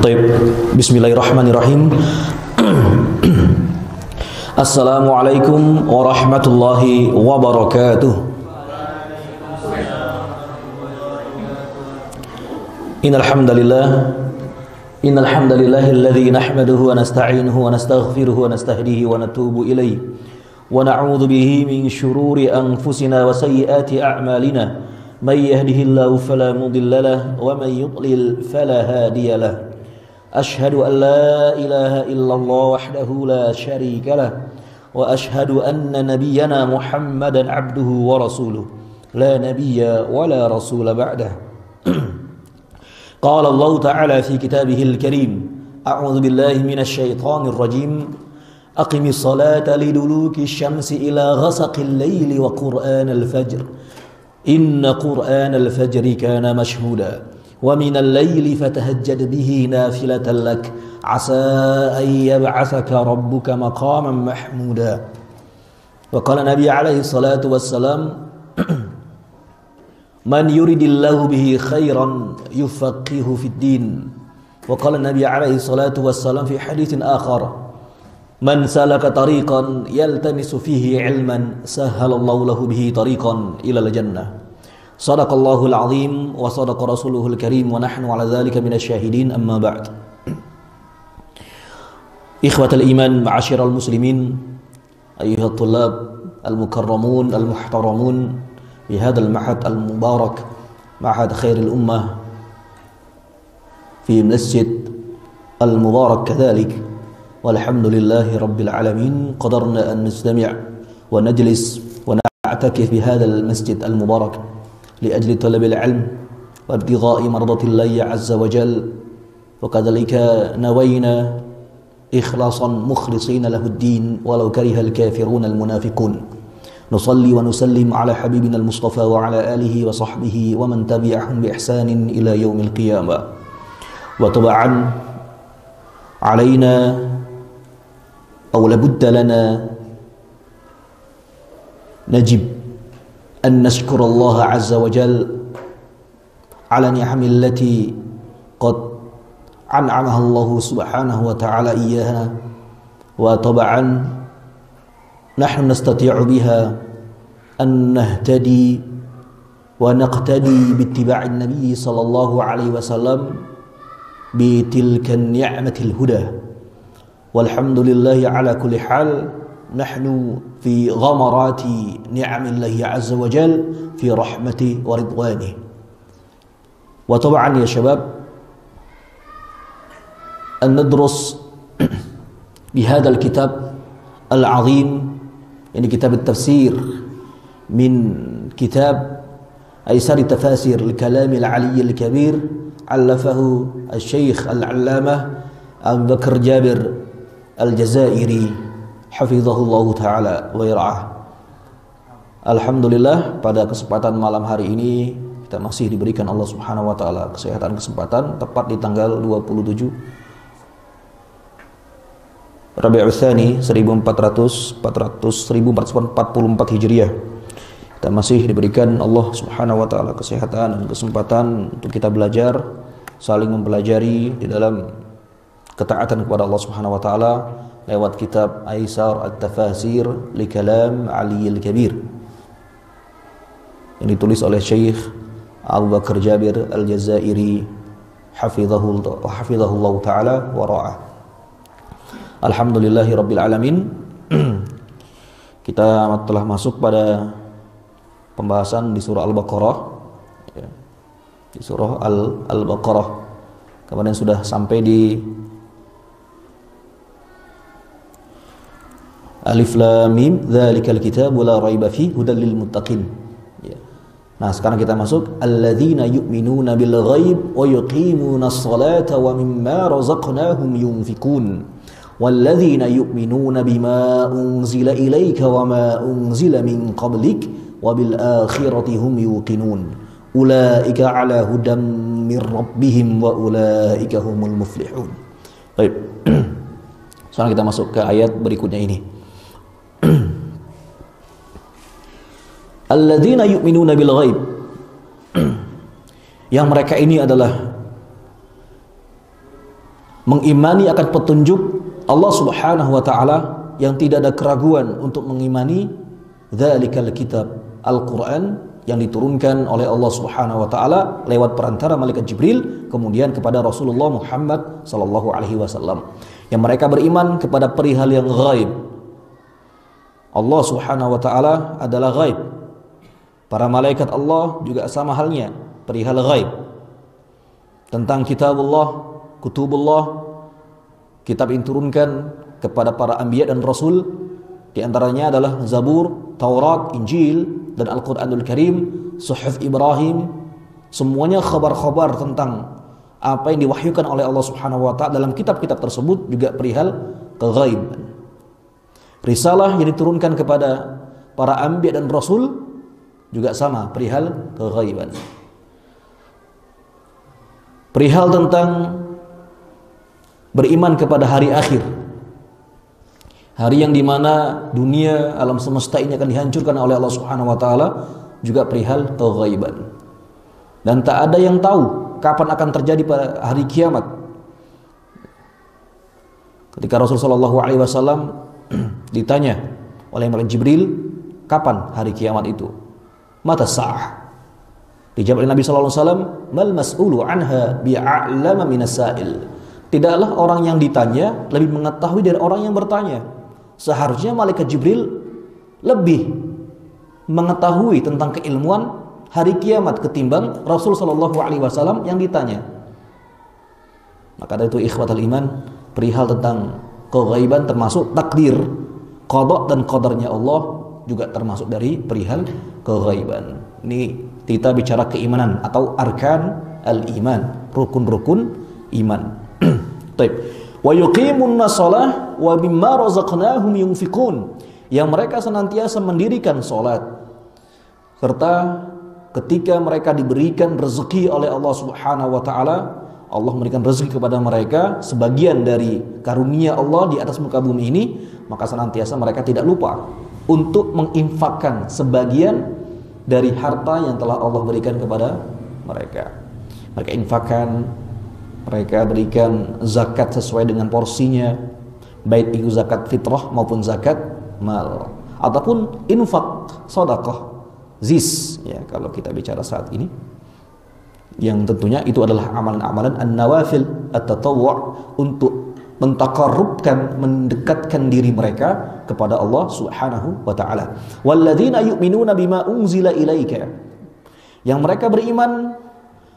Taib. Bismillahirrahmanirrahim. Assalamualaikum warahmatullahi wabarakatuh. Innal hamdalillahilladzi nahmaduhu wa nasta'inuhu wa nastaghfiruhu wa nastahdihi wa natubu ilayhi wa na'udzu bihi min shururi anfusina wa sayyiati a'malina. May yahdihillahu fala mudilla lahu wa may yudlil fala hadiya lahu. Ashhadu an la ilaha illallah wahdahu la syarika lahu wa ashhadu anna nabiyyana Muhammadan abduhu wa rasuluhu la nabiyya wa la rasula ba'dahu. Qala Allah ta'ala fi kitabihil karim, a'udzu billahi minasy syaithanir rajim. Aqimis salata liduluki syamsi ila ghasaqil laili wa qur'anal fajr. Inna qur'anal fajri kana mashhuda. Wa minal laili fatahajjad bihi nafilatan lak. Asa an yab'athaka rabbuka maqaman mahmuda. Wa qala Nabi alaihi salatu wassalam, Man yuridillahu bihi khairan yufaqihu fid din. Wa qala Nabi alaihi salatu wassalam fi haditsin akhar, Man salaka tariqan yaltamisu fihi ilman sahhalallahu lahu bihi tariqan ilal jannah. Sadaqallahul azim wa sadaqa rasuluhul karim wa nahnu ala dzalika minasy syahidin, amma ba'd. Ikhwatal iman, ma'asyiral muslimin, ayyuhat thullab al-mukarramun al-muhtaramun في هذا المعهد المبارك، معهد خير الأمة في مسجد المبارك كذلك. والحمد لله رب العالمين قدرنا أن نجتمع ونجلس ونعتكف في هذا المسجد المبارك لأجل طلب العلم وابتغاء مرضات الله عز وجل، وكذلك نوينا إخلاصا مخلصين له الدين ولو كره الكافرون المنافقون. نصلي ونسلم على حبيبنا المصطفى وعلى آله وصحبه ومن تبعهم بإحسان إلى يوم القيامة. وطبعا علينا أو لابد لنا نجب أن نشكر الله عز وجل على نعم التي قد أنعمها الله سبحانه وتعالى إياها، وطبعا نحن نستطيع بها أن نهتدي ونقتدي باتباع النبي صلى الله عليه وسلم بتلك النعمة الهدى. والحمد لله على كل حال، نحن في غمرات نعم الله عز وجل في رحمته ورضوانه. وطبعا يا شباب، أن ندرس بهذا الكتاب العظيم، ini kitab at-tafsir min kitab Aisar at-tafasir al-kalam al-ali al-kabir, allafahu al-syekh al-allamah Abu Bakar Jabir al-Jazairi hafizahullah ta'ala wa yar'ah. Alhamdulillah, pada kesempatan malam hari ini kita masih diberikan Allah Subhanahu wa taala kesempatan tepat di tanggal 27 Rabiul Tsani 1444 Hijriah. Kita masih diberikan Allah Subhanahu wa taala kesehatan dan kesempatan untuk kita belajar, saling mempelajari di dalam ketaatan kepada Allah Subhanahu wa taala lewat kitab Aisar at-Tafasir li Kalam Ali al-Kabir yang ditulis oleh Syekh Abu Bakar Jabir al-Jazairi hafizahullah taala wa ra'ah. Alhamdulillahi rabbil alamin. Kita telah masuk pada pembahasan di surah Al-Baqarah, ya. Di surah Al-Baqarah kemarin sudah sampai di Alif Lam Mim dzalikal kitabu la raiba fihi hudal lil muttaqin, ya. Nah, sekarang kita masuk alladzina yu'minuna bil ghaib wa yuqimunas salata wa mimma razaqnahum yunfikun. وَالَّذِينَ يُؤْمِنُونَ بِمَا أُنْزِلَ إِلَيْكَ وَمَا أُنْزِلَ مِنْ قَبْلِكَ وَبِالْآخِرَةِ هُمْ يُوقِنُونَ أُولَئِكَ عَلَى هُدًى مِنْ رَبِّهِمْ وَأُولَئِكَ هُمُ الْمُفْلِحُونَ. Baik. Sekarang kita masuk ke ayat berikutnya ini. Alladzina yu'minuna bil ghaib. Yang mereka ini adalah mengimani akan petunjuk Allah Subhanahu wa taala yang tidak ada keraguan untuk mengimani dzalikal kitab Al-Qur'an yang diturunkan oleh Allah Subhanahu wa taala lewat perantara malaikat Jibril kemudian kepada Rasulullah Muhammad sallallahu alaihi wasallam. Yang mereka beriman kepada perihal yang ghaib. Allah Subhanahu wa taala adalah ghaib. Para malaikat Allah juga sama halnya perihal ghaib. Tentang kitabullah, kutubullah, kitab yang diturunkan kepada para anbiya dan rasul, di antaranya adalah Zabur, Taurat, Injil dan Al-Qur'anul Karim, Suhuf Ibrahim. Semuanya khabar-khabar tentang apa yang diwahyukan oleh Allah Subhanahu wa taala dalam kitab-kitab tersebut juga perihal keghaib. Risalah yang diturunkan kepada para anbiya dan rasul juga sama perihal keghaiban. Perihal tentang beriman kepada hari akhir, hari yang dimana dunia alam semesta ini akan dihancurkan oleh Allah Subhanahu wa taala, juga perihal keghaiban. Dan tak ada yang tahu kapan akan terjadi pada hari kiamat. Ketika Rasulullah sallallahu alaihi wasallam ditanya oleh malaikat Jibril, kapan hari kiamat itu? Mata sa'ah? Dijawab oleh Nabi sallallahu alaihi wasallam, mal mas'ulu anha bi'a'lama minas sa'il. Tidaklah orang yang ditanya lebih mengetahui dari orang yang bertanya. Seharusnya malaikat Jibril lebih mengetahui tentang keilmuan hari kiamat ketimbang Rasul sallallahu alaihi wasallam yang ditanya. Maka dari itu ikhwatal iman, perihal tentang keghaiban termasuk takdir, qada dan qadarnya Allah juga termasuk dari perihal keghaiban. Ini kita bicara keimanan atau arkan al-iman, rukun-rukun iman. Baik. Wa yuqimunna shalah wa mimma razaqnahum yunfiqun. Yang mereka senantiasa mendirikan salat serta ketika mereka diberikan rezeki oleh Allah Subhanahu wa taala, Allah memberikan rezeki kepada mereka sebagian dari karunia Allah di atas muka bumi ini, maka senantiasa mereka tidak lupa untuk menginfakkan sebagian dari harta yang telah Allah berikan kepada mereka. Mereka infakkan, mereka berikan zakat sesuai dengan porsinya, baik itu zakat fitrah maupun zakat mal, ataupun infak sedekah zis, ya kalau kita bicara saat ini, yang tentunya itu adalah amalan-amalan an-nawafil at-tatawwu' untuk mentakarrubkan, mendekatkan diri mereka kepada Allah Subhanahu wa taala. Walladzina yu'minuna bima unzila ilaika. Yang mereka beriman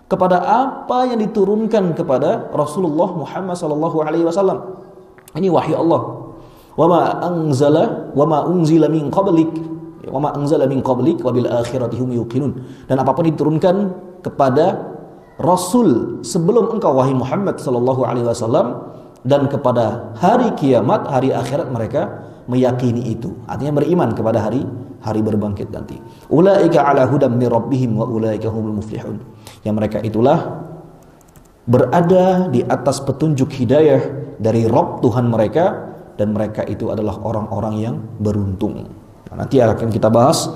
kepada apa yang diturunkan kepada Rasulullah Muhammad sallallahu alaihi wasallam. Ini wahyu Allah. Wa ma unzila min qablik, wa ma anzala min qablik wa bil akhirati hum yuqinun. Dan apapun diturunkan kepada Rasul sebelum engkau wahai Muhammad sallallahu alaihi wasallam, dan kepada hari kiamat, hari akhirat mereka meyakini itu. Artinya beriman kepada hari berbangkit nanti. Ulaika ala hudam min rabbihim wa ulaika humul muflihun. Yang mereka itulah berada di atas petunjuk hidayah dari Rabb Tuhan mereka, dan mereka itu adalah orang-orang yang beruntung. Nah, nanti akan kita bahas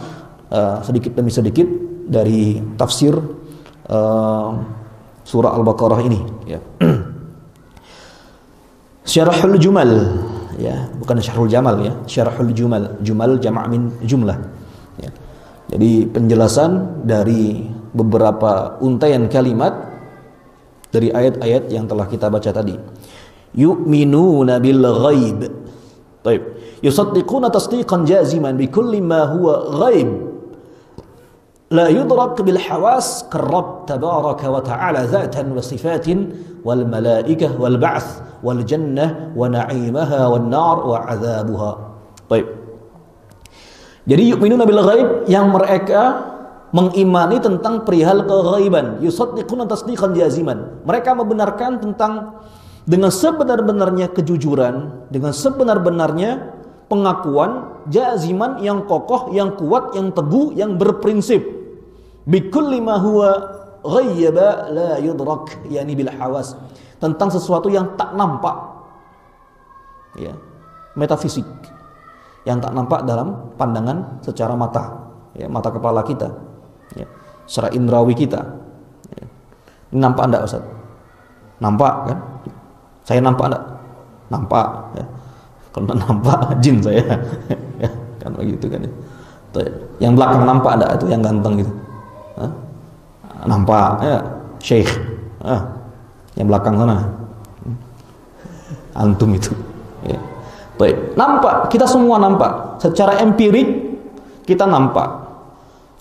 sedikit demi sedikit dari tafsir surah Al-Baqarah ini, ya. Syarahul Jumal, ya, bukan Syarahul Jamal, ya. Syarahul Jumal, Jumal jama' min jumlah, ya. Jadi penjelasan dari beberapa untaian kalimat dari ayat-ayat yang telah kita baca tadi. Yu'minuna bil ghaib. Baik. Yusaddiquna tasdiqan jaziman bi kulli ma huwa ghaib. La yudrak bil hawas karab tabaraka wa ta'ala zatan wa sifatin wal malaikah wal ba'th wal jannah wa na'imaha wan nar wa 'adzabuha. Baik. Jadi yu'minuna bil ghaib, yang mereka mengimani tentang perihal keghaiban. Yusaddiquna tasdiqan jaziman. Mereka membenarkan tentang dengan sebenar-benarnya kejujuran, dengan sebenar-benarnya pengakuan jaziman yang kokoh, yang kuat, yang teguh, yang berprinsip. Bikulli ma huwa ghayyaba la yudrak, yakni bil hawas, tentang sesuatu yang tak nampak, ya, metafisik, yang tak nampak dalam pandangan secara mata, ya, mata kepala kita, ya, secara indrawi kita, ya. Nampak enggak Ustaz? Nampak kan? Saya nampak enggak? Nampak ya. Karena nampak jin saya. Ya, kan begitu kan ya. Yang belakang nampak enggak itu yang ganteng gitu? Hah? Nampak ya, Syekh. Yang belakang sana. Antum itu. Ya. Nampak, kita semua nampak. Secara empirik kita nampak.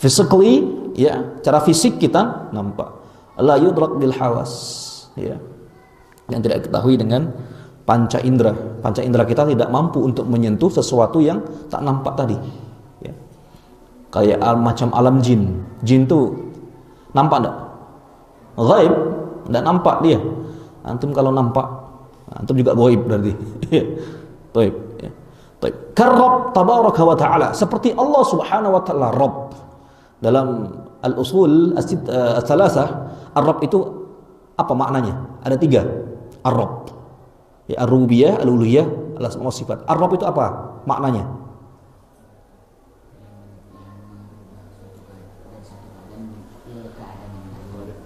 Physically, ya, cara fisik kita nampak. La yudrak bil hawas, ya. Yang tidak diketahui dengan panca indera. Panca indera kita tidak mampu untuk menyentuh sesuatu yang tak nampak tadi. Ya. Kayak macam alam jin. Jin tuh nampak enggak? Ghaib, enggak nampak dia. Antum kalau nampak, antum juga ghaib berarti. Baik. Ya. Baik. Karab tabaraka wa ta'ala, seperti Allah Subhanahu wa ta'ala Rabb. Dalam al-usul as-salasah, ar-Rabb itu apa maknanya? Ada 3. Ar-Rabb. Ya, ar-rububiyah, al-uluhiyah, al-asma wa sifat. Ar-Rabb itu apa maknanya?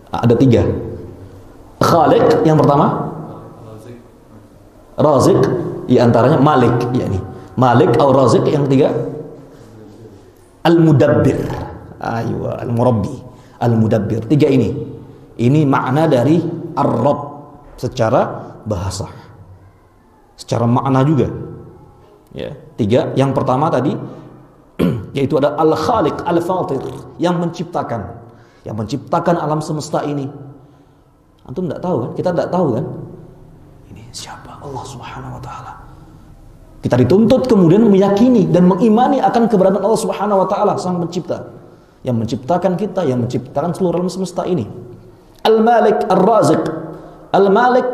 Ada 3. Khaliq yang pertama, Razik, di antaranya Malik, yakni Malik atau Razik. Yang ketiga Al-Mudabbir, aywa, Al-Murabbi, Al-Mudabbir. 3 ini makna dari Ar-Rabb secara bahasa, secara makna juga ya. 3, yang pertama tadi yaitu ada Al-Khaliq, Al-Fatir, yang menciptakan alam semesta ini. Antum enggak tahu kan? Kita enggak tahu kan? Ini siapa? Allah Subhanahu wa ta'ala. Kita dituntut kemudian meyakini dan mengimani akan keberadaan Allah Subhanahu wa ta'ala, sang pencipta, yang menciptakan kita, yang menciptakan seluruh alam semesta ini. Al-Malik, Ar-Razik. Al-Malik,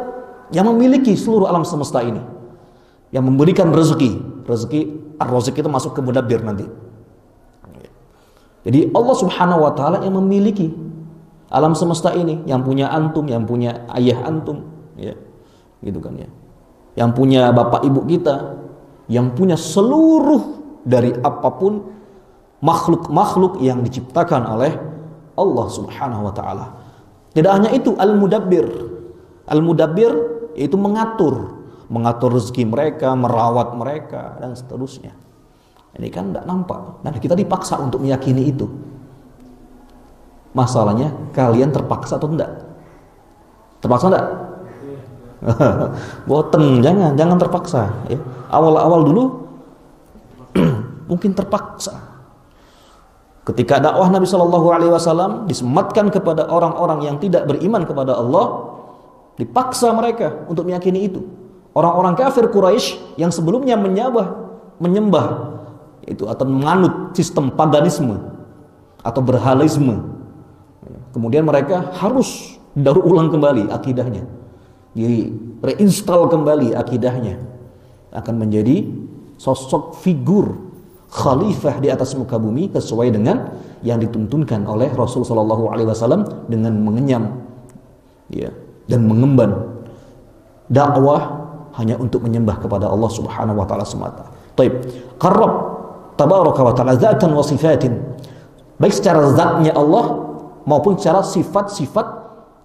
yang memiliki seluruh alam semesta ini, yang memberikan rezeki. Ar-Razik itu masuk ke Mudabbir nanti. Jadi Allah Subhanahu wa ta'ala yang memiliki alam semesta ini, yang punya antum, yang punya ayah antum, ya. Gitu kan ya. Yang punya bapak ibu kita, yang punya seluruh dari apapun makhluk-makhluk yang diciptakan oleh Allah Subhanahu wa ta'ala. Tidak hanya itu, Al-Mudabbir. Al-Mudabbir yaitu mengatur rezeki mereka, merawat mereka, dan seterusnya. Ini kan tidak nampak. Nah, kita dipaksa untuk meyakini itu. Masalahnya, kalian terpaksa atau tidak? Terpaksa tidak? Boten, jangan terpaksa ya. Awal-awal dulu mungkin terpaksa. Ketika dakwah Nabi Shallallahu Alaihi Wasallam disematkan kepada orang-orang yang tidak beriman kepada Allah, dipaksa mereka untuk meyakini itu. Orang-orang kafir Quraisy yang sebelumnya menyembah itu atau menganut sistem paganisme atau berhalaisme, kemudian mereka harus daur ulang kembali akidahnya, reinstal kembali akidahnya, akan menjadi sosok figur khalifah di atas muka bumi sesuai dengan yang dituntunkan oleh Rasul Shallallahu Alaihi Wasallam dengan mengenyam ya, dan mengemban dakwah hanya untuk menyembah kepada Allah Subhanahu wa taala semata. Taib. Qarrab tabaraka wa taala zatan wa sifatin. Baik secara zatnya Allah maupun secara sifat-sifat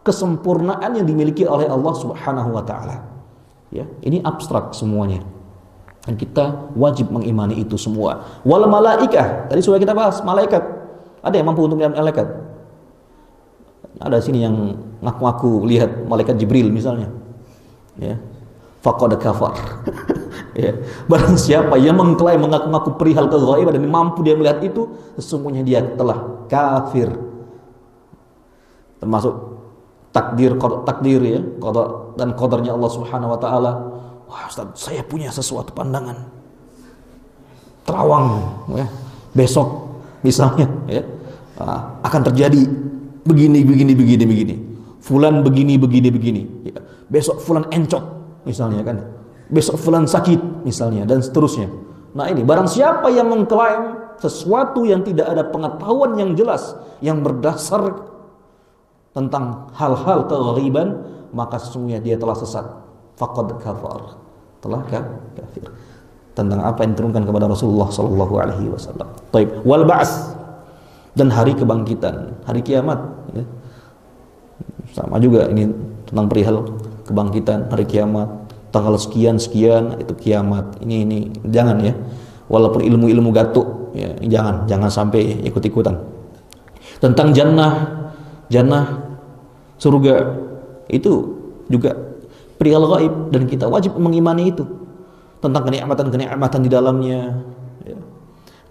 kesempurnaan yang dimiliki oleh Allah Subhanahu wa taala. Ya, ini abstrak semuanya. Dan kita wajib mengimani itu semua. Wal malaikah, tadi sudah kita bahas malaikat. Ada yang mampu untuk melihat malaikat? Ada sini yang ngaku-ngaku lihat malaikat Jibril misalnya. Ya. Faqad kafar. Ya. Barang siapa yang mengklaim mengaku-ngaku perihal keghaiban dan mampu dia melihat itu, sesungguhnya dia telah kafir. Termasuk takdir ya, qada dan qadarnya Allah Subhanahu wa taala. Wah, Ustaz, saya punya sesuatu pandangan terawang ya. Besok misalnya ya, akan terjadi begini. Fulan begini ya. Besok fulan encok misalnya kan. Besok fulan sakit misalnya dan seterusnya. Nah, ini barang siapa yang mengklaim sesuatu yang tidak ada pengetahuan yang jelas yang berdasar tentang hal-hal keghaiban, maka sesungguhnya dia telah sesat. Faqad kafar, telah kafir tentang apa yang diturunkan kepada Rasulullah sallallahu alaihi wasallam. Taib. Wal ba'ts, dan hari kebangkitan, hari kiamat ya. Sama juga ini tentang perihal kebangkitan, hari kiamat, tanggal sekian itu kiamat. Ini jangan ya. Walaupun ilmu-ilmu gatuk, ya, jangan sampai ikut-ikutan. Tentang jannah, surga itu juga perihal gaib dan kita wajib mengimani itu. Tentang kenikmatan di dalamnya, ya.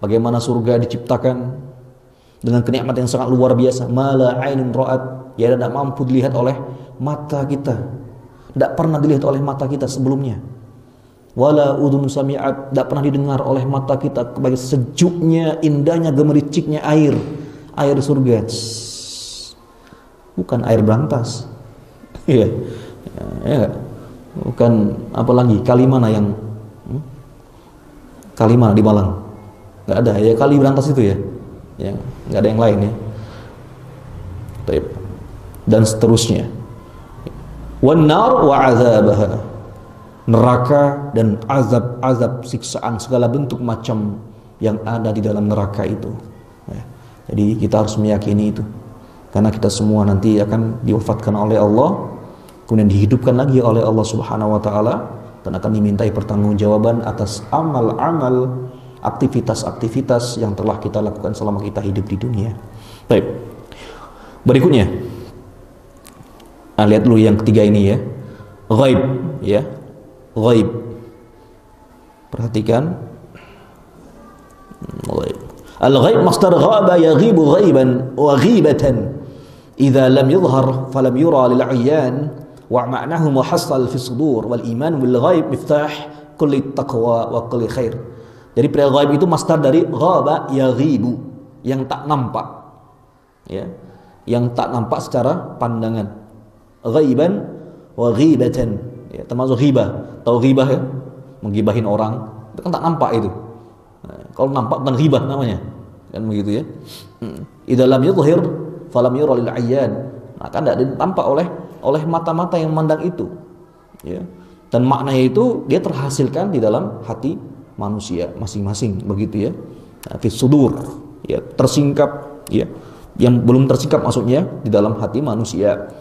Bagaimana surga diciptakan dengan kenikmatan yang sangat luar biasa. Mala ainun ra'at, ya, tidak mampu dilihat oleh mata kita, tidak pernah dilihat oleh mata kita sebelumnya. Wala udhun sami'at, tidak pernah didengar oleh mata kita. Bagi sejuknya, indahnya, gemericiknya air surga. Bukan air berantas, ya, ya, bukan apalagi kali mana yang kali mana di Malang, nggak ada ya, kali berantas itu ya, nggak ada yang lain ya. Dan seterusnya. Wan nar wa azabaha, neraka dan azab siksaan segala bentuk macam yang ada di dalam neraka itu. Ya. Jadi kita harus meyakini itu, karena kita semua nanti akan diwafatkan oleh Allah, kemudian dihidupkan lagi oleh Allah Subhanahu wa taala, dan akan dimintai pertanggungjawaban atas amal-amal, aktivitas-aktivitas yang telah kita lakukan selama kita hidup di dunia. Baik. Berikutnya, lihat dulu yang ketiga ini ya. Ghaib, ya. Ghaib. Perhatikan. Ghaib. Al-ghaib masdar ghaba yaghibu ghaiban wa ghibatan. Idza lam yadhhar falam yura lil 'ayyan. Wa ma'nahu muhassal fi sudur wal iman bil ghaib miftah kulli taqwa wa kulli khair. Jadi perihal ghaib itu masdar dari ghaba yaghibu, yang tak nampak. Ya. Yang tak nampak secara pandangan. Ghaiban wa ghibatan. Ya, termasuk ghibah. Tahu ghibah ya? Menggibahin orang. Itu kan tak nampak itu. Nah, kalau nampak bukan ghibah namanya. Kan begitu ya. Idza lam yudhhir falam yura lil 'ayyan. Nah, kan tidak tampak oleh mata-mata yang memandang itu, ya. Dan maknanya itu dia terhasilkan di dalam hati manusia masing-masing, begitu ya. Fi sudur, ya, tersingkap, ya. Yang belum tersingkap maksudnya di dalam hati manusia.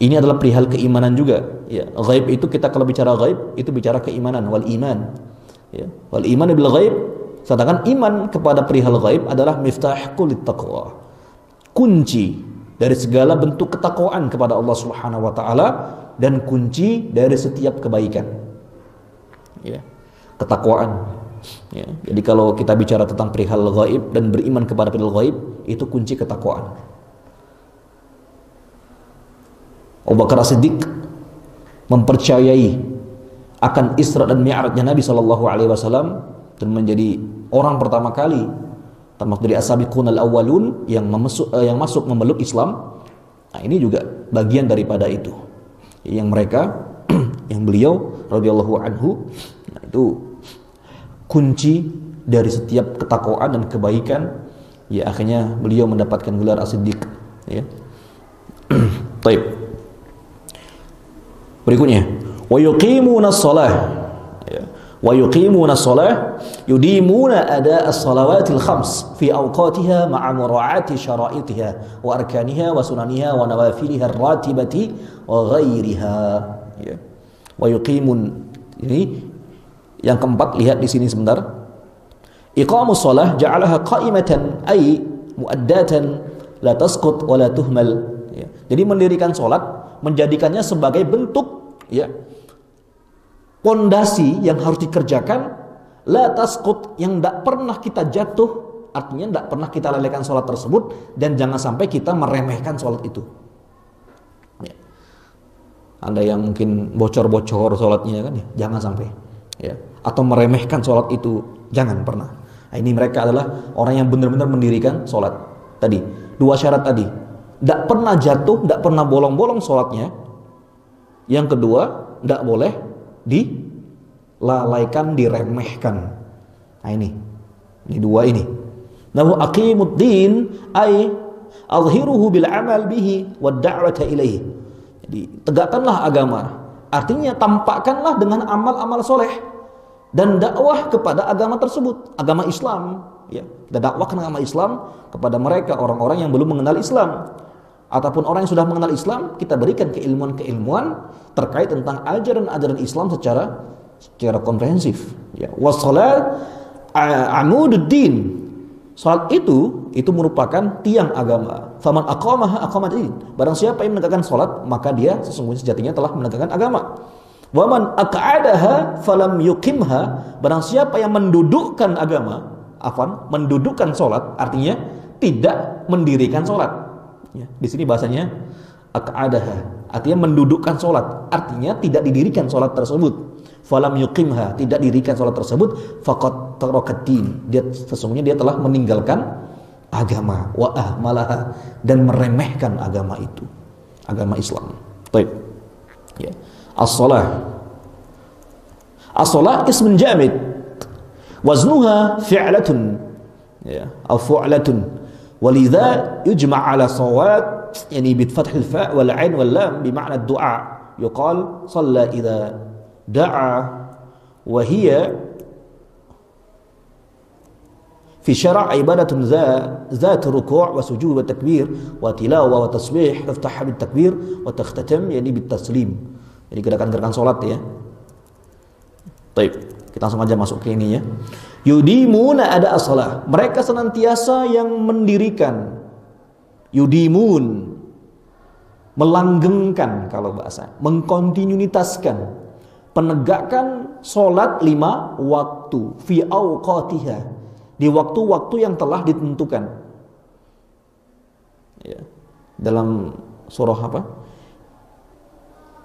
Ini adalah perihal keimanan juga, ya. Ghaib itu, kita kalau bicara ghaib itu bicara keimanan, wal iman, ya. Wal iman bil ghaib, sedangkan iman kepada perihal ghaib adalah miftah kulli taqwa, kunci dari segala bentuk ketakwaan kepada Allah Subhanahu wa taala dan kunci dari setiap kebaikan. Ya. Ketakwaan. Ya. Jadi kalau kita bicara tentang perihal ghaib dan beriman kepada perihal ghaib, itu kunci ketakwaan. Abu Bakar As-Siddiq mempercayai akan Isra dan Mi'rajnya Nabi sallallahu alaihi wasallam dan menjadi orang pertama kali termasuk dari as-sabiqunal awwalun yang masuk memeluk Islam. Nah, ini juga bagian daripada itu. Yang mereka yang beliau radhiyallahu anhu, nah, itu kunci dari setiap ketakwaan dan kebaikan. Ya, akhirnya beliau mendapatkan gelar As-Siddiq, ya. Baik. Berikutnya, wa yuqimunas shalah. ويقيمون الصلاة يديمون أداء الصلوات الخمس في أوقاتها مع مراعاة شرائطها وأركانها وسننها ونوافلها الراتبة وغيرها. ويقيمون, ini yang keempat, lihat di sini sebentar. Iqamus shalah ja'alaha qa'imatan ay muaddatan la tasqut wa la tuhmal. Jadi mendirikan salat, menjadikannya sebagai bentuk, ya, pondasi yang harus dikerjakan, la tasqut, yang tidak pernah kita jatuh, artinya tidak pernah kita lalaikan sholat tersebut, dan jangan sampai kita meremehkan sholat itu. Ya. Ada yang mungkin bocor-bocor sholatnya kan, ya, jangan sampai, ya. Atau meremehkan sholat itu, jangan pernah. Nah, ini mereka adalah orang yang benar-benar mendirikan sholat. Tadi dua syarat tadi, tidak pernah jatuh, tidak pernah bolong-bolong sholatnya. Yang kedua, tidak boleh dilalaikan, diremehkan. Nah, ini dua ini. Nahu aqimuddin ay azhiruhu bil amal bihi wad da'wata ilaihi. Jadi tegakkanlah agama, artinya tampakkanlah dengan amal-amal soleh dan dakwah kepada agama tersebut, agama Islam, ya. Kita dakwahkan agama Islam kepada mereka, orang-orang yang belum mengenal Islam. ataupun orang yang sudah mengenal Islam, kita berikan keilmuan-keilmuan terkait tentang ajaran-ajaran Islam secara komprehensif. Ya, wassalat amududdin. Salat itu merupakan tiang agama. Faman aqamaha aqamadin. Barang siapa yang menegakkan salat, maka dia sesungguhnya sejatinya telah menegakkan agama. Waman aq'adaha falam yuqimha. Barang siapa yang mendudukkan agama, mendudukkan salat, artinya tidak mendirikan salat. Ya, di sini bahasanya aq'adaha, artinya mendudukkan salat, artinya tidak didirikan salat tersebut. Falam yuqimha, tidak didirikan salat tersebut, faqad tarakat din. Dia sesungguhnya dia telah meninggalkan agama, wa ahmalaha, dan meremehkan agama itu, agama Islam. Baik. Ya. As-shalah. As-shalah ismun jamid. Waznuha fi'latun. Ya, atau fu'latun. ولذا يجمع على صواب يعني بفتح الفاء والعين واللام بمعنى الدعاء يقال صلى إذا دعا وهي في شرع عبادة ذات ركوع وسجود وتكبير وتلاوة وتصبيح تفتح بالتكبير وتختتم يعني بالتسليم. Jadi gerakan-gerakan salat ya. Baik, kita langsung aja masuk ke ini ya. Yudimuna ada as-salah. Mereka senantiasa yang mendirikan. Yudimun, melanggengkan kalau bahasa, mengkontinuitaskan, penegakkan salat 5 waktu fi awqatiha, di waktu-waktu yang telah ditentukan. Ya. Dalam surah apa?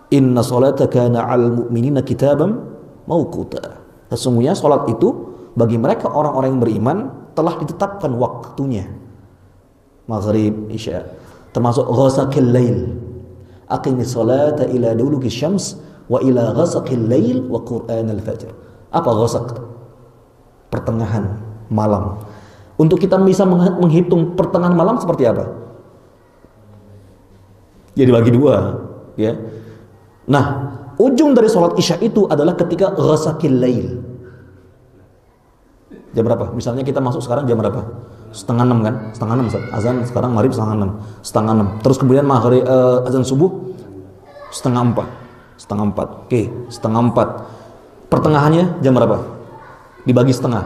Inna salata kana 'alal mu'minina kitaban mawquta. Sesungguhnya salat itu bagi mereka orang-orang yang beriman telah ditetapkan waktunya. Maghrib, Isya, termasuk ghasaqil lail. Aqimis salata ila duluki syams wa ila ghasaqil lail wa qur'anal fajr. Apa ghasaq? Pertengahan malam. Untuk kita bisa menghitung pertengahan malam seperti apa? Jadi bagi 2, ya. Nah, ujung dari sholat Isya itu adalah ketika ghasaqil lail. Jam berapa? Misalnya kita masuk sekarang jam berapa? 5:30 kan? 5:30 Ustaz. Azan sekarang maghrib 5:30. 5:30. Terus kemudian maghrib azan subuh 3:30. 3:30. Oke, 3:30. Pertengahannya jam berapa? Dibagi setengah.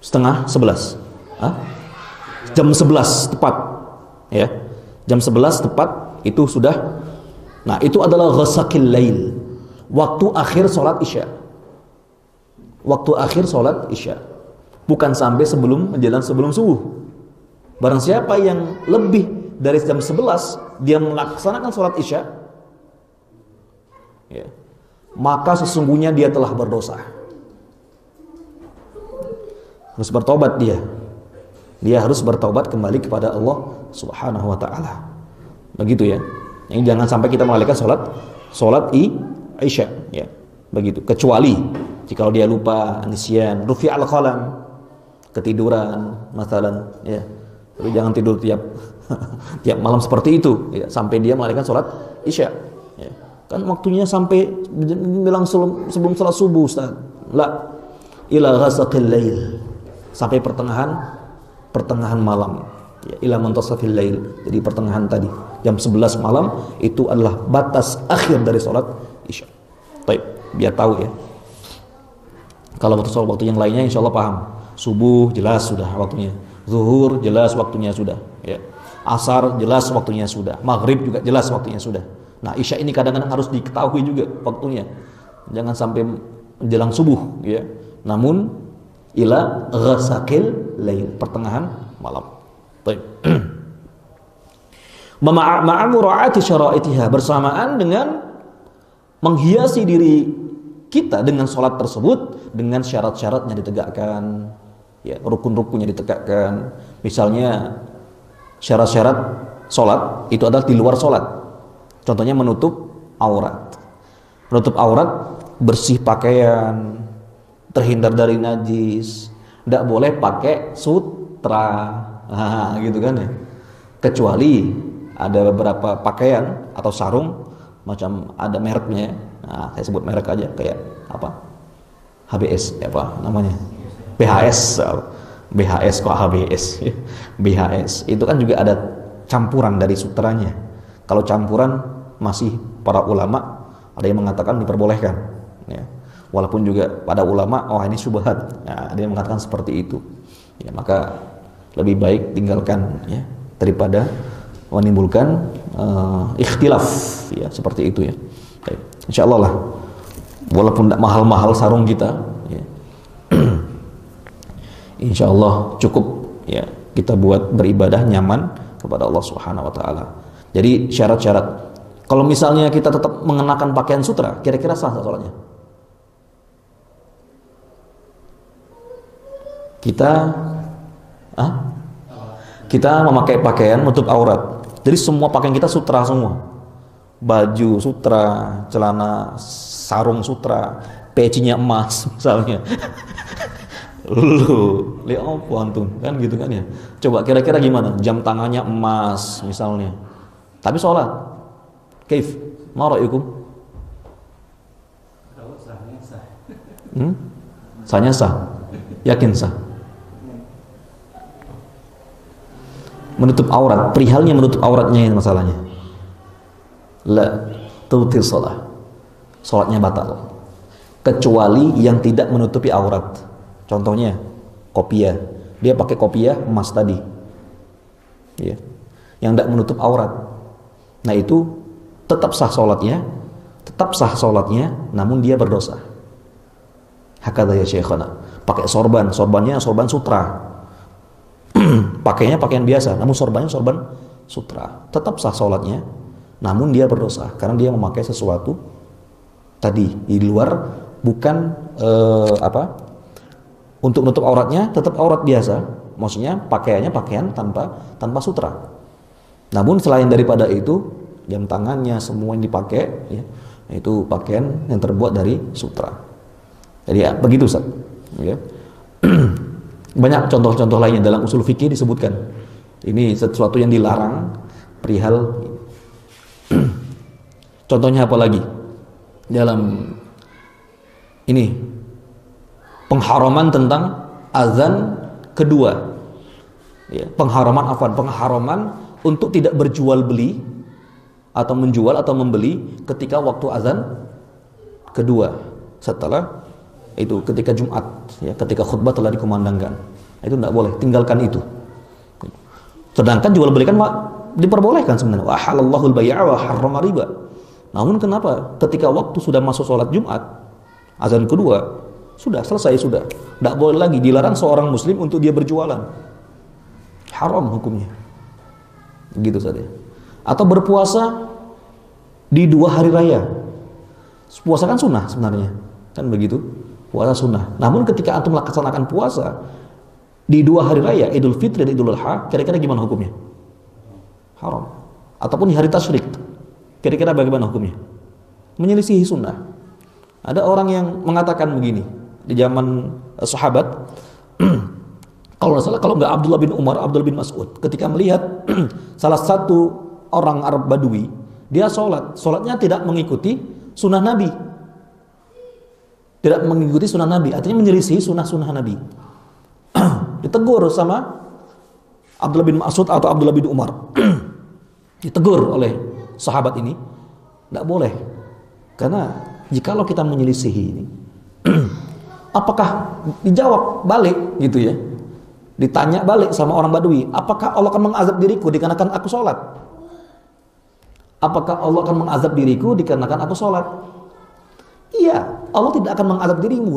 10:30. Hah? Jam 11 tepat. Ya. Jam 11 tepat itu sudah. Nah, itu adalah ghasaqil lail. Waktu akhir salat Isya. Waktu akhir salat Isya. Bukan sampai menjelang sebelum subuh. Barang siapa yang lebih dari jam 11 dia melaksanakan salat Isya, ya, maka sesungguhnya dia telah berdosa. Harus bertobat dia. Dia harus bertobat kembali kepada Allah Subhanahu wa taala. Begitu ya. Ini jangan sampai kita mengalihkan salat Isya, ya. Begitu. Kecuali jika dia lupa, nisyan, rufi'al qalam, ketiduran, masalan, ya. Tapi jangan tidur tiap malam seperti itu, ya, sampai dia mengalihkan salat Isya. Ya. Kan waktunya sampai bilang sebelum salat subuh, Ustaz. La ila ghasaqil lail. Sampai pertengahan malam. Ya, ila muntasafil lail. Jadi pertengahan tadi, jam 11 malam itu adalah batas akhir dari salat Isya. Baik, biar tahu ya. Kalau waktu yang lainnya insya Allah paham. Subuh jelas sudah waktunya. Zuhur jelas waktunya sudah. Ya. Asar jelas waktunya sudah. Maghrib juga jelas waktunya sudah. Nah, Isya ini kadang-kadang harus diketahui juga waktunya. Jangan sampai menjelang subuh. Ya. Namun ila ghasaqil lail, pertengahan malam. Baik. Ma'amura'ati syara'itiha, bersamaan dengan menghiasi diri kita dengan sholat tersebut dengan syarat-syaratnya ditegakkan, ya, rukun-rukunnya ditegakkan. Misalnya syarat-syarat sholat itu adalah di luar sholat. Contohnya menutup aurat. Menutup aurat, bersih pakaian, terhindar dari najis, tidak boleh pakai sutra, gitu kan ya. Kecuali ada beberapa pakaian atau sarung macam ada mereknya. Nah, saya sebut merek aja, kayak apa? HBS, apa namanya? PHS. BHS kok HBS. BHS itu kan juga ada campuran dari sutranya. Kalau campuran masih para ulama ada yang mengatakan diperbolehkan, ya. Walaupun juga pada ulama, oh ini syubhat, ya, ada yang mengatakan seperti itu. Ya, maka lebih baik tinggalkan, ya, daripada menimbulkan ikhtilaf, ya, seperti itu, ya. Baik. Insya Allah lah, walaupun tidak mahal-mahal sarung kita, ya, insya Allah cukup, ya, kita buat beribadah nyaman kepada Allah Subhanahu Wa Taala. Jadi syarat-syarat, kalau misalnya kita tetap mengenakan pakaian sutra, kira-kira sah tak sholatnya? Kita memakai pakaian menutup aurat. Jadi semua pakaian kita sutra semua. Baju sutra, celana sarung sutra, pecinya emas misalnya. Lu, lihat apa antum? Kan gitu kan ya. Coba kira-kira gimana? Jam tangannya emas misalnya. Tapi sholat. Kaif? Ma ra'yukum? Sahnya sah. Yakin sah. Menutup aurat, perihalnya menutup auratnya yang masalahnya. La tutil sholat. Sholatnya batal. Kecuali yang tidak menutupi aurat. Contohnya kopiah. Dia pakai kopiah emas tadi. Ya. Yang tidak menutup aurat. Nah itu tetap sah sholatnya. Tetap sah sholatnya, namun dia berdosa. Hakadha ya syekhana. Pakai sorban, sorbannya sorban sutra. Pakainya pakaian biasa, namun sorbannya sorban sutra. Tetap sah sholatnya, namun dia berdosa karena dia memakai sesuatu tadi di luar, bukan untuk menutup auratnya, tetap aurat biasa. Maksudnya pakaiannya pakaian tanpa sutra. Namun selain daripada itu, jam tangannya semua yang dipakai, ya, itu pakaian yang terbuat dari sutra. Jadi ya, begitu Ustaz. Ya. Banyak contoh-contoh lainnya dalam usul fikih disebutkan. Ini sesuatu yang dilarang perihal. Contohnya apa lagi? Dalam ini pengharaman tentang azan kedua. Ya, pengharaman untuk tidak berjual beli atau menjual atau membeli ketika waktu azan kedua setelah itu ketika Jumat, ya, ketika khutbah telah dikumandangkan, itu tidak boleh, tinggalkan itu. Sedangkan jual beli kan diperbolehkan sebenarnya. Wa halallahu al-bai'a wa harrama riba. Namun kenapa ketika waktu sudah masuk sholat Jumat, azan kedua, sudah selesai, sudah tidak boleh lagi, dilarang seorang muslim untuk dia berjualan, haram hukumnya, gitu saja. Atau berpuasa di 2 hari raya. Puasa kan sunnah sebenarnya, kan begitu. Puasa sunnah. Namun ketika antum melaksanakan puasa di 2 hari raya, Idul Fitri dan Idul Adha, kira-kira gimana hukumnya? Haram. Ataupun di hari tasyrik, kira-kira bagaimana hukumnya? Menyelisihi sunnah. Ada orang yang mengatakan begini di zaman sahabat, kalau nggak Abdullah bin Umar, Abdullah bin Mas'ud, ketika melihat salah satu orang Arab Badui, dia sholatnya tidak mengikuti sunnah Nabi. Tidak mengikuti sunnah Nabi, artinya menyelisih sunnah-sunnah Nabi. Ditegur sama Abdullah bin Mas'ud atau Abdullah bin Umar. Ditegur oleh sahabat ini, tidak boleh. Karena jikalau kita menyelisihi ini, apakah dijawab balik gitu ya? Ditanya balik sama orang Badui, apakah Allah akan mengazab diriku dikarenakan aku sholat? Apakah Allah akan mengazab diriku dikarenakan aku sholat? Iya, Allah tidak akan mengazab dirimu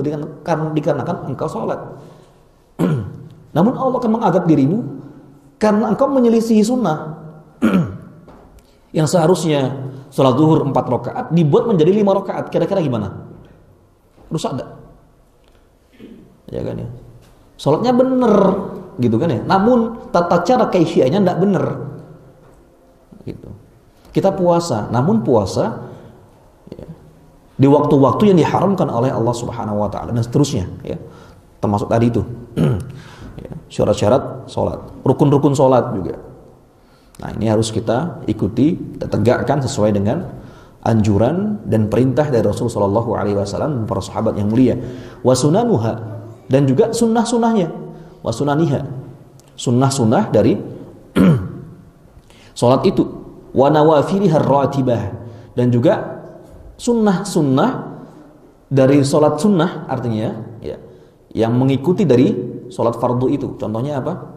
dikarenakan engkau sholat. Namun Allah akan mengazab dirimu karena engkau menyelisihi sunnah. Yang seharusnya sholat zuhur 4 rakaat dibuat menjadi 5 rakaat. Kira-kira gimana? Rusak enggak? Ya kan ya. Sholatnya bener gitu kan ya. Namun tata cara kaifiahnya enggak bener. Gitu. Kita puasa, namun puasa di waktu-waktu yang diharamkan oleh Allah Subhanahu wa taala dan seterusnya, ya. Termasuk tadi itu. Ya, syarat-syarat salat, rukun-rukun salat juga. Nah, ini harus kita ikuti, kita tegakkan sesuai dengan anjuran dan perintah dari Rasul sallallahu alaihi wasallam dan para sahabat yang mulia. Wa sunanuha, dan juga sunnah-sunnahnya. wa sunaniha, sunnah-sunnah dari salat itu, wa nawafilihar ratibah, dan juga sunnah-sunnah dari salat sunnah, artinya ya, yang mengikuti dari salat fardu itu. Contohnya apa?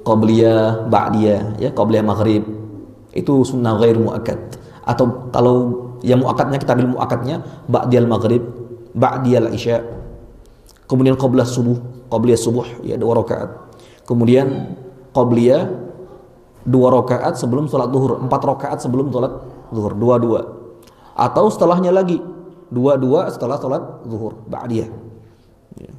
Qabliyah, ba'diyah, ya, qabliyah maghrib itu sunnah ghair muakkad. Atau kalau yang muakkadnya, kita ambil muakkadnya ba'diyal maghrib, ba'diyal isya, kemudian qabliyah subuh ya 2 rakaat, kemudian qabliyah 2 rakaat sebelum sholat zuhur, 4 rakaat sebelum sholat zuhur, 2-2, atau setelahnya lagi 2-2 setelah sholat zuhur, ba'diyah ya.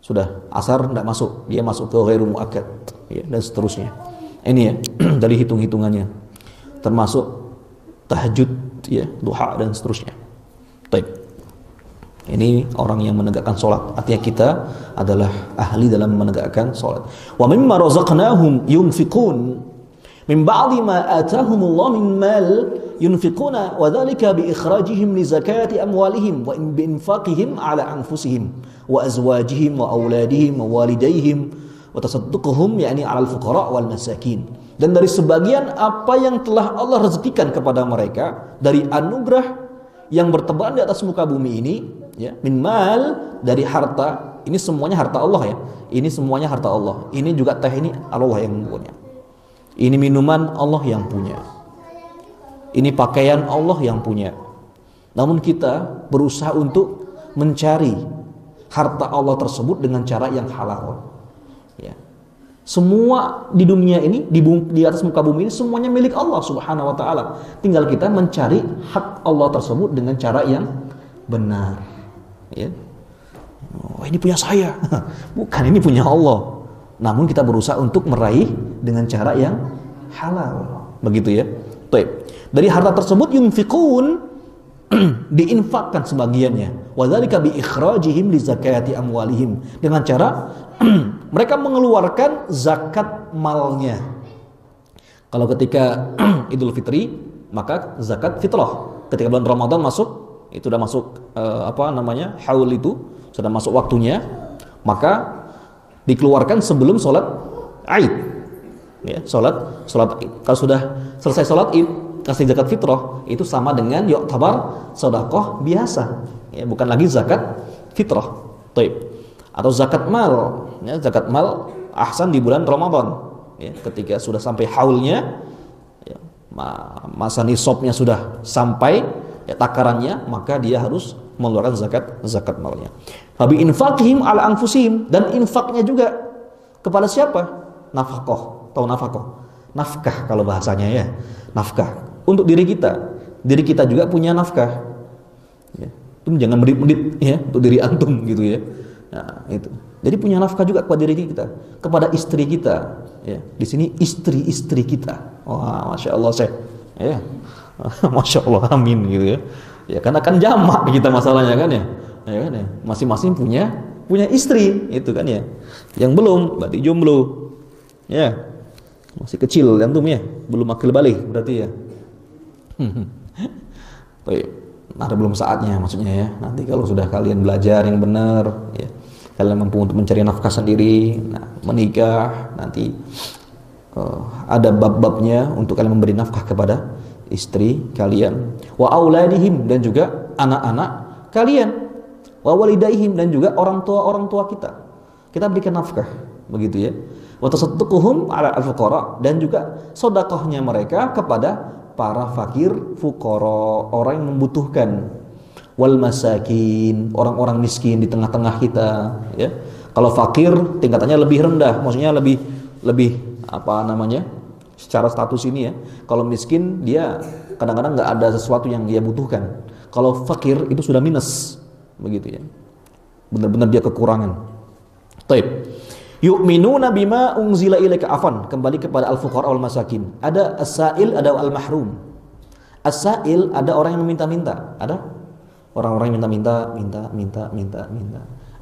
Sudah asar tidak masuk, dia masuk ke ghairu muakkad ya, dan seterusnya. Ini ya dari hitung-hitungannya, termasuk tahajud ya, duha dan seterusnya. Baik. Ini orang yang menegakkan sholat. Artinya kita adalah ahli dalam menegakkan sholat. Wa mimma razaqnahum yunfiqun min ba'di ma atahumullah min mal yunfiquna wa dhalika bi ikhrajihim li zakati amwalihim wa bi infaqihim ala anfusihim wa azwajihim wa auladihim wa walidayhim wa tasadduquhum yani ala al-fuqara wal masakin. Dan dari sebagian apa yang telah Allah rezekikan kepada mereka dari anugerah yang bertebaran di atas muka bumi ini ya, min mal, dari harta. Ini semuanya harta Allah ya, ini semuanya harta Allah. Ini juga teh ini Allah yang punya, ini minuman Allah yang punya, ini pakaian Allah yang punya. Namun kita berusaha untuk mencari harta Allah tersebut dengan cara yang halal ya. Semua di dunia ini, di atas muka bumi ini semuanya milik Allah subhanahu wa ta'ala. Tinggal kita mencari hak Allah tersebut dengan cara yang benar ya. Oh, ini punya saya. Bukan, ini punya Allah. Namun kita berusaha untuk meraih dengan cara yang halal. Begitu ya. Baik. Dari harta tersebut yunfiqun, diinfakkan sebagiannya. Wa dzalika bi ikhrajihim li zakati amwalihim, dengan cara mereka mengeluarkan zakat malnya. Kalau ketika Idul Fitri, maka zakat fitrah. Ketika bulan Ramadan masuk, itu sudah masuk haul, itu sudah masuk waktunya, maka dikeluarkan sebelum sholat Aid. Ya, sholat Id. Kalau sudah selesai sholat Id, kasih zakat fitrah, itu sama dengan yu'tabar sedekah biasa. Ya, bukan lagi zakat fitrah. Taib. Atau zakat mal, ya, zakat mal ahsan di bulan Ramadan ya, ketika sudah sampai haulnya ya, masa nisabnya sudah sampai ya, takarannya, maka dia harus mengeluarkan zakat malnya. Fabi infaqihim ala anfusihim, dan infaknya juga kepada siapa? Nafkah. Tahu nafkah? Nafkah kalau bahasanya ya, nafkah untuk diri kita juga punya nafkah ya. Itu jangan medit-medit ya untuk diri antum gitu ya. Nah, itu. Jadi punya nafkah juga kepada diri kita, kepada istri kita. Ya, di sini istri-istri kita. Wah, masya Allah saya. Ya, masya Allah, amin gitu ya. Ya, karena kan jamak kita masalahnya kan ya. Ya kan ya. Masing-masing punya istri itu kan ya. Yang belum berarti jomblo. Ya, masih kecil antum ya, belum akil balik berarti ya. Baik. Ada belum saatnya maksudnya ya. Nanti kalau sudah kalian belajar yang benar ya, kalian mampu untuk mencari nafkah sendiri, nah, menikah nanti ada bab-babnya untuk kalian memberi nafkah kepada istri kalian, wa auladihim, dan juga anak-anak kalian, wa walidaihim, dan juga orang tua kita berikan nafkah begitu ya. Wa tasadduquhum ala al-fuqara, dan juga sedekahnya mereka kepada para fakir, fuqara, orang yang membutuhkan, wal masakin, orang-orang miskin di tengah-tengah kita ya. Kalau fakir tingkatannya lebih rendah, maksudnya lebih secara status ini ya. Kalau miskin dia kadang-kadang nggak ada sesuatu yang dia butuhkan. Kalau fakir itu sudah minus begitu ya, benar-benar dia kekurangan. Taib. Yu'minuna bima unzila ilaika, afan, kembali kepada al-fuqara wal masakin. Ada as-sa'il, ada al-mahrum. As-sa'il ada orang yang meminta-minta, ada orang-orang yang minta.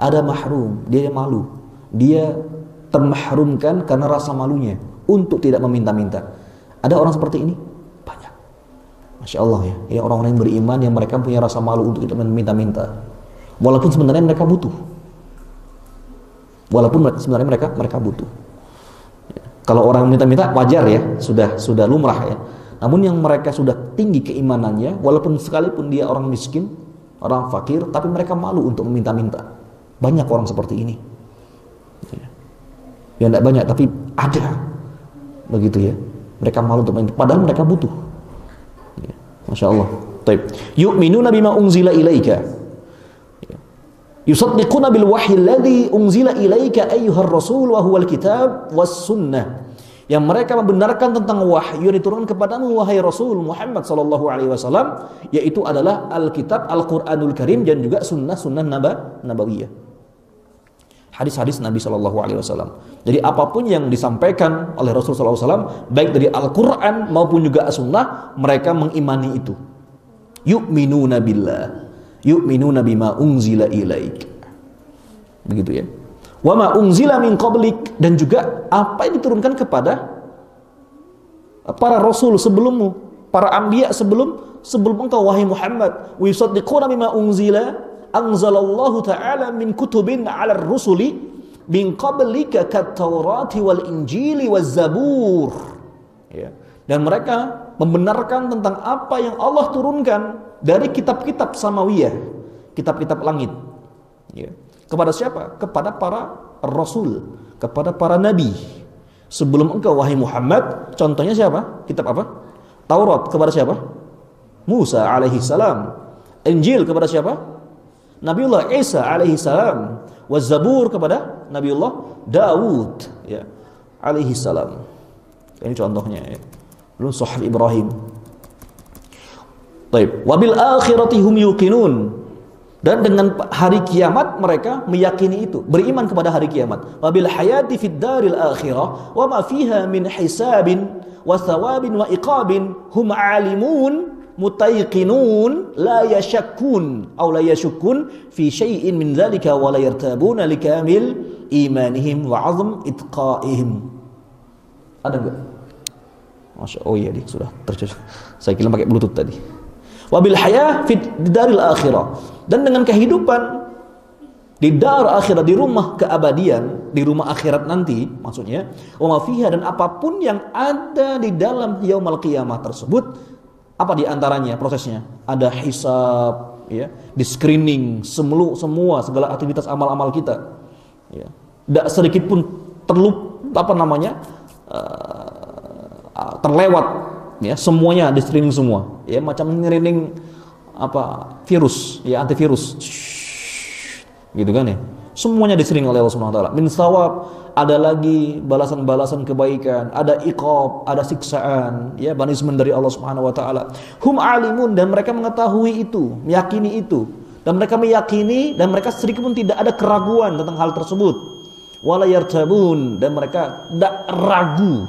Ada mahrum, dia yang malu. Dia termahrumkan karena rasa malunya untuk tidak meminta-minta. Ada orang seperti ini? Banyak. Masya Allah ya. Ya, orang-orang yang beriman yang mereka punya rasa malu untuk tidak meminta-minta. Walaupun sebenarnya mereka butuh. Walaupun sebenarnya mereka butuh. Kalau orang minta-minta wajar ya, sudah lumrah ya. Namun yang mereka sudah tinggi keimanannya, walaupun sekalipun dia orang miskin, orang fakir, tapi mereka malu untuk meminta-minta. Banyak orang seperti ini. Ya tidak banyak, tapi ada. Begitu ya. Mereka malu untuk meminta, padahal mereka butuh. Ya. Masya Allah. Taib. Yu'minuna bima unzila ilaika. Yusaddiquna bil wahyi alladhi unzila ilaika ayyuhar rasul wa huwal kitab was sunnah. Yang mereka membenarkan tentang wahyu yang diturunkan kepadamu wahai Rasul Muhammad sallallahu alaihi wasallam, yaitu adalah Alkitab, Al-Qur'anul Karim, dan juga sunnah-sunnah nabawiyah. Hadis-hadis Nabi sallallahu alaihi wasallam. Jadi apapun yang disampaikan oleh Rasul sallallahu alaihi wasallam, baik dari Al-Qur'an maupun juga sunnah, mereka mengimani itu. Yu'minuna billah, yu'minuna bima unzila ilaik. Begitu ya. Wa ma unzila min qablik, dan juga apa yang diturunkan kepada para rasul sebelummu, para anbiya sebelum engkau wahai Muhammad. Wa yusaddiquna bima anzalallahu ta'ala min kutubin 'ala ar-rusuli min qablika kat-taurati wal injili waz zabur. Ya. Dan mereka membenarkan tentang apa yang Allah turunkan dari kitab-kitab samawiyah, kitab-kitab langit. Ya. Kepada siapa? Kepada para rasul, kepada para nabi. Sebelum engkau wahai Muhammad, contohnya siapa? Kitab apa? Taurat kepada siapa? Musa alaihi salam. Injil kepada siapa? Nabiullah Isa alaihi salam. Waz-Zabur kepada Nabiullah Daud ya alaihi salam. Ini contohnya ya. Belum Suhuf Ibrahim. Baik, wabil akhirati hum yuqinun. Dan dengan hari kiamat mereka meyakini itu, beriman kepada hari kiamat. Wabil hayati fid daril akhirah wa ma fiha min hisabin wa thawabin wa iqabin hum alimun mutayqinun la yashakkun aw la yashukkun fi syai'in min dzalika wa la yartabuna likamil imanihim wa 'azm itqaihim. Ada enggak? Masya Allah, oh iya, sudah tercocok. Saya kira pakai bluetooth tadi. Wabil hayah fid daril akhirah, dan dengan kehidupan di dar akhirat, di rumah keabadian, di rumah akhirat nanti maksudnya, wa ma fiha, dan apapun yang ada di dalam yaumul qiyamah tersebut, apa di antaranya prosesnya? Ada hisab ya, di screening semua segala aktivitas amal-amal kita. Ya. Tidak sedikit pun terlewat ya, semuanya di screening semua ya, macam screening virus ya, antivirus gitu kan ya, semuanya di screening oleh Allah Subhanahu wa taala. Min thawab, ada lagi balasan-balasan kebaikan, ada iqab, ada siksaan ya, punishment dari Allah Subhanahu wa taala. Hum alimun, dan mereka mengetahui itu, meyakini itu, dan mereka meyakini dan mereka sedikit pun tidak ada keraguan tentang hal tersebut. Wala yartabun, dan mereka tidak ragu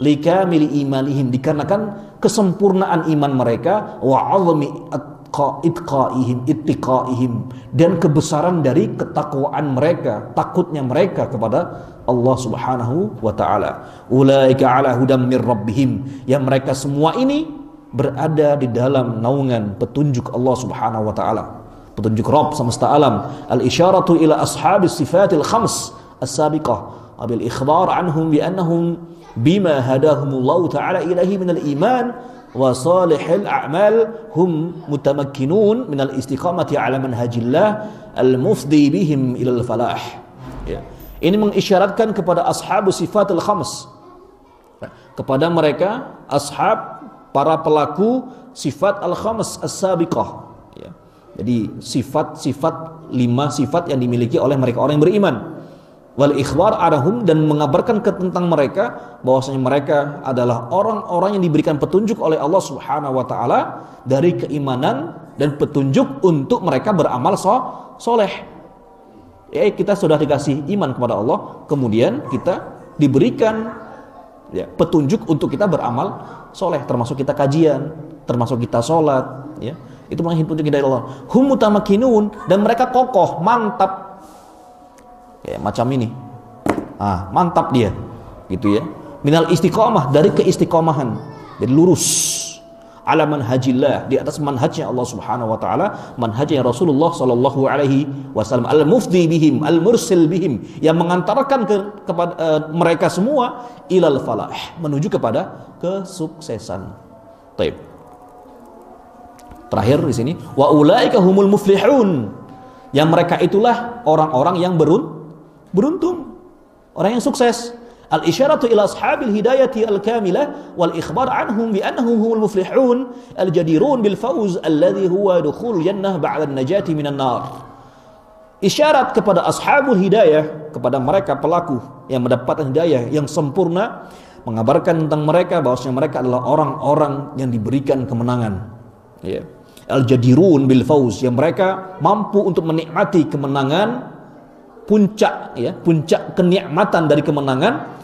likamili imanihim, dikarenakan kesempurnaan iman mereka, wa 'azmi ittiqaihim, dan kebesaran dari ketakwaan mereka, takutnya mereka kepada Allah Subhanahu wa taala. Ulaika 'ala hudam mir rabbihim, yang mereka semua ini berada di dalam naungan petunjuk Allah Subhanahu wa taala, petunjuk Rabb semesta alam. Al-isyaratu ila ashabis sifatil khams as-sabiqah bil ikhbar anhum bi annahum bima hadahumullahu ta'ala ilahi minal iman wa salihil a'mal hum mutamakkinun minal istiqamati ala manhajillah al-mufdi bihim ilal falah ya. Ini mengisyaratkan kepada ashabu sifatul khams, kepada mereka ashab, para pelaku sifat al-khams as-sabiqah ya. Jadi sifat-sifat, 5 sifat yang dimiliki oleh mereka orang yang beriman. Wal ikhbar arahum, dan mengabarkan tentang mereka bahwasanya mereka adalah orang-orang yang diberikan petunjuk oleh Allah Subhanahu wa taala dari keimanan dan petunjuk untuk mereka beramal soleh. Ya, kita sudah dikasih iman kepada Allah, kemudian kita diberikan ya, petunjuk untuk kita beramal soleh, termasuk kita kajian, termasuk kita sholat ya. Itu petunjuk dari Allah. Hum mutamakkinun, dan mereka kokoh, mantap ya, macam ini, mantap dia gitu ya, minal istiqomah, dari keistiqomahan, jadi lurus, ala manhajillah, di atas manhajnya Allah Subhanahu wa taala, manhajnya Rasulullah sallallahu alaihi wasallam, al-mufdi bihim, al-mursil bihim, yang mengantarkan kepada mereka semua ilal falah, menuju kepada kesuksesan. Baik. Terakhir di sini, wa ulaika humul muflihun. Yang mereka itulah orang-orang yang beruntung, orang yang sukses. Al-isyaratu ila ashabil hidayati al-kamilah wal ikhbar anhum bi annahum humul muflihun al-jadirun bil fawz alladhi huwa dukhul jannah ba'da an-najati minan nar. Isyarat kepada ashabul hidayah, kepada mereka pelaku yang mendapatkan hidayah yang sempurna, mengabarkan tentang mereka bahwasanya mereka adalah orang-orang yang diberikan kemenangan. Ya. Al-jadirun bil fawz, yang mereka mampu untuk menikmati kemenangan, puncak kenikmatan dari kemenangan,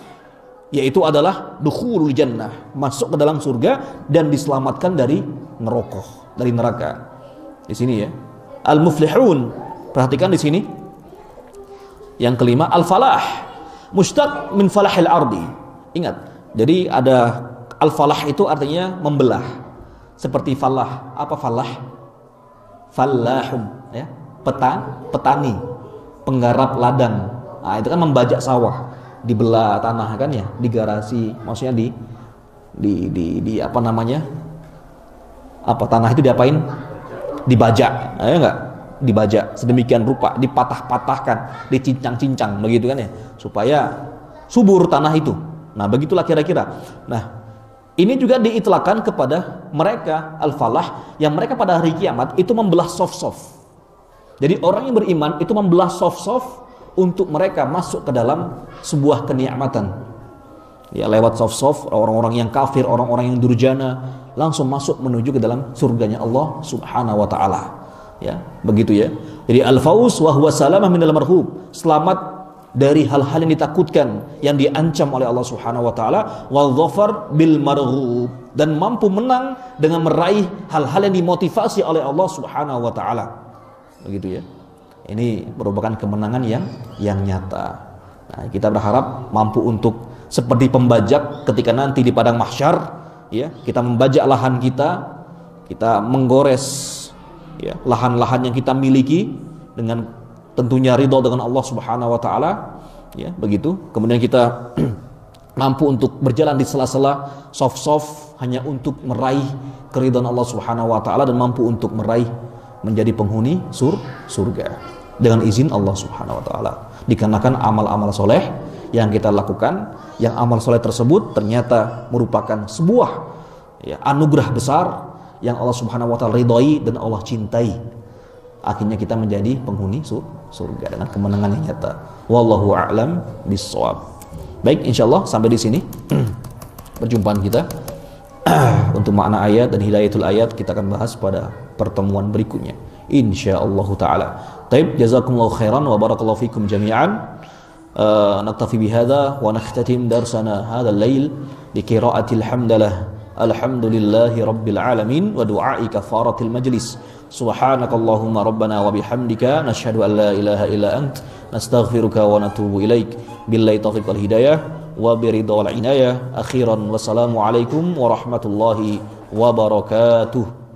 yaitu adalah dukhulul jannah, masuk ke dalam surga dan diselamatkan dari neraka. Di sini ya, al-muflihun. Perhatikan di sini. Yang kelima, al-falah, mustaq min falahil ardi. Ingat, jadi ada al-falah itu artinya membelah. Seperti falah. Apa falah? Fallahun, ya, petani, penggarap ladang. Nah, itu kan membajak sawah, dibelah tanah kan ya, di garasi, maksudnya di apa namanya? Apa tanah itu diapain? Dibajak, ya enggak? Dibajak sedemikian rupa, dipatah-patahkan, dicincang-cincang begitu kan ya, supaya subur tanah itu. Nah, begitulah kira-kira. Nah, ini juga diitlakan kepada mereka al-falah, yang mereka pada hari kiamat itu membelah soft-soft. Jadi orang yang beriman itu membelah soft-soft untuk mereka masuk ke dalam sebuah kenikmatan. Ya, lewat soft-soft, orang-orang yang kafir, orang-orang yang durjana langsung masuk menuju ke dalam surganya Allah Subhanahu wa taala. Ya, begitu ya. Jadi al-fauz wa huwa salamah minal marhub, selamat dari hal-hal yang ditakutkan, yang diancam oleh Allah Subhanahu wa taala, wal dhafar bil marghub, dan mampu menang dengan meraih hal-hal yang dimotivasi oleh Allah Subhanahu wa taala. Begitu ya. Ini merupakan kemenangan yang nyata. Nah, kita berharap mampu untuk seperti pembajak ketika nanti di padang mahsyar, ya, kita membajak lahan kita menggores ya lahan-lahan yang kita miliki dengan tentunya ridha dengan Allah Subhanahu wa taala, ya, begitu. Kemudian kita mampu untuk berjalan di sela-sela soft-soft hanya untuk meraih keridhaan Allah Subhanahu wa taala, dan mampu untuk meraih menjadi penghuni surga dengan izin Allah Subhanahu wa taala. Dikarenakan amal-amal soleh yang kita lakukan, yang amal soleh tersebut ternyata merupakan sebuah ya anugerah besar yang Allah Subhanahu wa taala ridhai dan Allah cintai. Akhirnya kita menjadi penghuni surga dengan kemenangan yang nyata. Wallahu a'lam bissawab. Baik, insyaallah sampai di sini perjumpaan kita. Untuk makna ayat dan hidayatul ayat kita akan bahas pada pertemuan berikutnya insyaallah taala. Baik, jazakumullahu khairan wa barakallahu fikum jami'an. Naktafi bihadza wa nakhtatim darsana hadzal lail bi qiraatil hamdalah alhamdulillahi rabbil alamin wa du'ai kafaratil majlis. Subhanakallahumma rabbana wa bihamdika nashhadu an la ilaha illa ant nastaghfiruka wa natubu ilaik. Billahi taufiq wal hidayah wa biridha wal inayah. Akhiran wassalamu alaikum warahmatullahi wabarakatuh.